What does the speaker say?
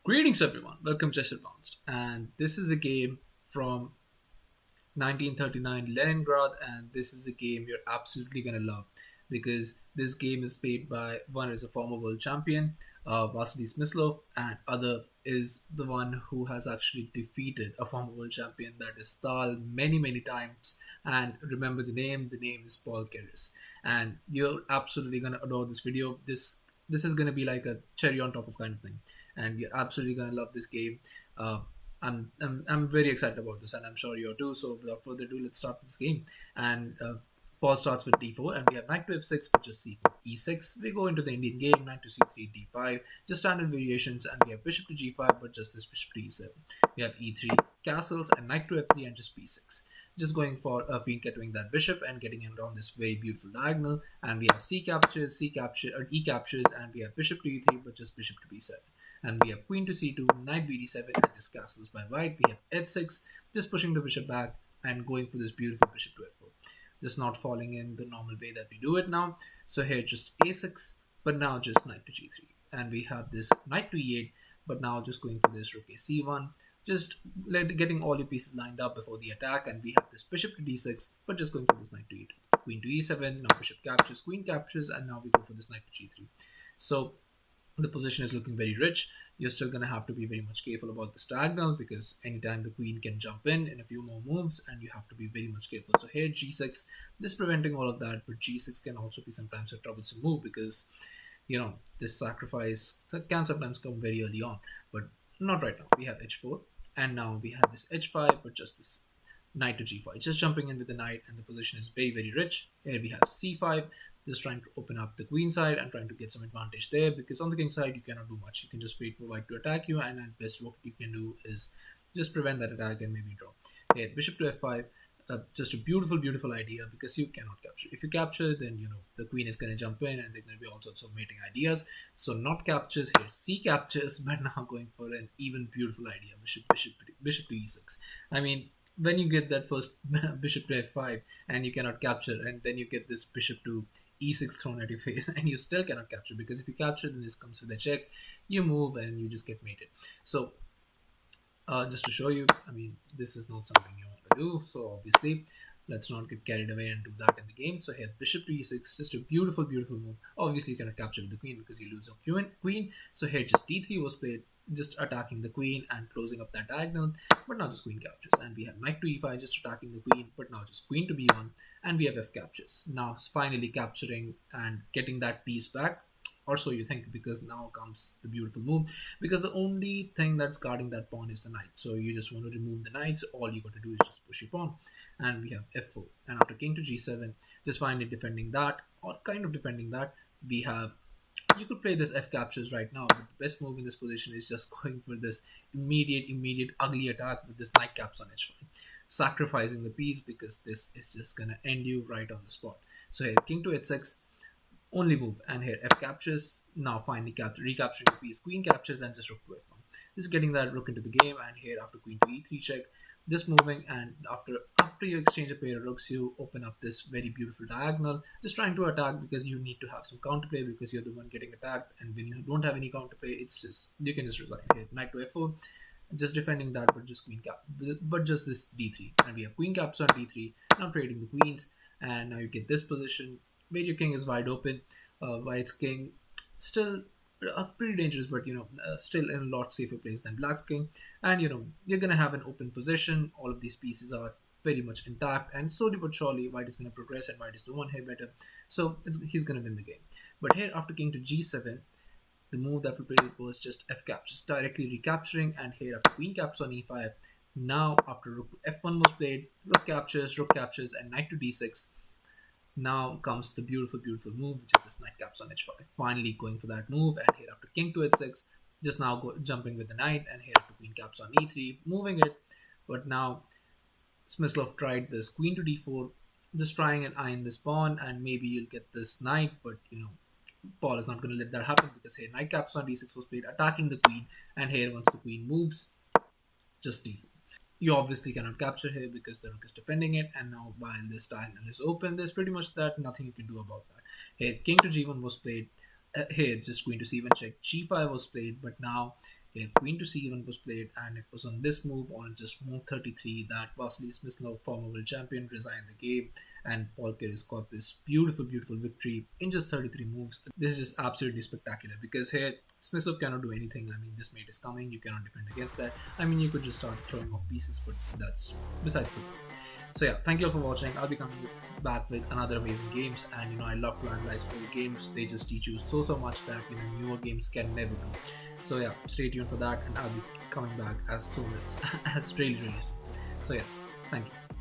Greetings, everyone. Welcome to Chess Advanced. And this is a game from 1939 Leningrad, and this is a game you're absolutely going to love because this game is played by one is a former world champion, Vasily Smyslov, and other is the one who has actually defeated a former world champion, that is Stahl, many times. And remember the name. The name is Paul Keres, and you're absolutely going to adore this video. This is going to be like a cherry on top of kind of thing, and you're absolutely going to love this game. Uh, I'm very excited about this, and I'm sure you're too. So without further ado, let's start this game. And Paul starts with d4, and we have knight to f6, but just c4, e6. We go into the Indian game, knight to c3, d5, just standard variations, and we have bishop to g5, but just this bishop to e7. We have e3, castles, and knight to f3, and just b6. Just going for queen capturing that bishop and getting him around this very beautiful diagonal. And we have c captures, c capture, or e captures, and we have bishop to e3, but just bishop to b7. And we have queen to c2, knight bd7, and just castles by white. We have h6, just pushing the bishop back and going for this beautiful bishop to f4. Just not falling in the normal way that we do it now. So here just a6, but now just knight to g3. And we have this knight to e8, but now just going for this rook a c1. Just getting all your pieces lined up before the attack, and we have this bishop to d6, but just going for this knight to e2. Queen to e7, now bishop captures, queen captures, and now we go for this knight to g3. So the position is looking very rich. You're still going to have to be very much careful about this diagonal because anytime the queen can jump in a few more moves, and you have to be very much careful. So here g6, just preventing all of that, but g6 can also be sometimes a troublesome move because this sacrifice can sometimes come very early on, but not right now. We have h4, and now we have this h5, but just this knight to g5, just jumping in with the knight, and the position is very rich. Here we have c5, just trying to open up the queen side and trying to get some advantage there, because on the king side you cannot do much. You can just wait for white to attack you, and at best what you can do is just prevent that attack and maybe draw. Here bishop to f5, just a beautiful idea, because you cannot capture. If you capture, then the queen is going to jump in, and there's going to be all sorts of mating ideas. So not captures. Here c captures, but now going for an even beautiful idea, bishop to e6. I mean, when you get that first bishop to f5 and you cannot capture, and then you get this bishop to e6 thrown at your face, and you still cannot capture, because if you capture, then this comes with a check. You move and you just get mated. So just to show you, I mean, this is not something you want to do. So obviously, let's not get carried away and do that in the game. So here bishop to e6, just a beautiful move. Obviously you cannot capture with the queen because you lose your queen. So here just d3 was played, just attacking the queen and closing up that diagonal, but now just queen captures. And we have knight to e5, just attacking the queen, but now just queen to b1, and we have f captures, now finally capturing and getting that piece back, or so you think, because now comes the beautiful move, because the only thing that's guarding that pawn is the knight. So you just want to remove the knights. All you got to do is just push your pawn, and we have f4, and after king to g7, just finally defending that, or kind of defending that. We have, you could play this f captures right now, but the best move in this position is just going for this immediate ugly attack with this knight caps on h5, sacrificing the piece, because this is just gonna end you right on the spot. So here king to h6, only move, and here f captures, now finally recapturing the piece, queen captures, and just rook to f1, just getting that rook into the game. And here after queen to e3 check, just moving, and after you exchange a pair of rooks, you open up this very beautiful diagonal, just trying to attack, because you need to have some counterplay, because you're the one getting attacked, and when you don't have any counterplay, it's just, you can just resign. Here knight to f4, just defending that, but just but just this d3, and we have queen caps on d3, now trading the queens. And now you get this position where your king is wide open. White's king still pretty dangerous, but still in a lot safer place than black's king. And you're gonna have an open position. All of these pieces are very much intact, and slowly but surely white is going to progress, and white is the one here better, so he's going to win the game. But here after king to g7, the move that we played was just f captures, directly recapturing. And here after queen caps on e5, now after rook to f1 was played, rook captures, and knight to d6. Now comes the beautiful move, which is this knight caps on h5, finally going for that move. And here after king to h6, just now jumping with the knight, and here after queen caps on e3, moving it. But now Smyslov tried this queen to d4, just trying and eyeing this pawn, and maybe you'll get this knight, but Paul is not going to let that happen, because here knight caps on d6 was played, attacking the queen. And here once the queen moves, just d4. You obviously cannot capture here because the rook is defending it, and now while this diagonal is open, there's pretty much that nothing you can do about that. Here king to g1 was played. Here just queen to c1 check, g5 was played, but now where queen to c1 was played, and it was on this move, on just move 33, that Vasily Smyslov, former world champion, resigned the game, and Paul Keres got this beautiful, beautiful victory in just 33 moves. This is just absolutely spectacular because here Smyslov cannot do anything. I mean, this mate is coming, you cannot defend against that. I mean, you could just start throwing off pieces, but that's besides the point. So yeah, thank you all for watching. I'll be coming back with another amazing games, and I love to analyze old games. They just teach you so much that newer games can never do. So yeah, stay tuned for that, and I'll be coming back as soon as really soon. So yeah, thank you.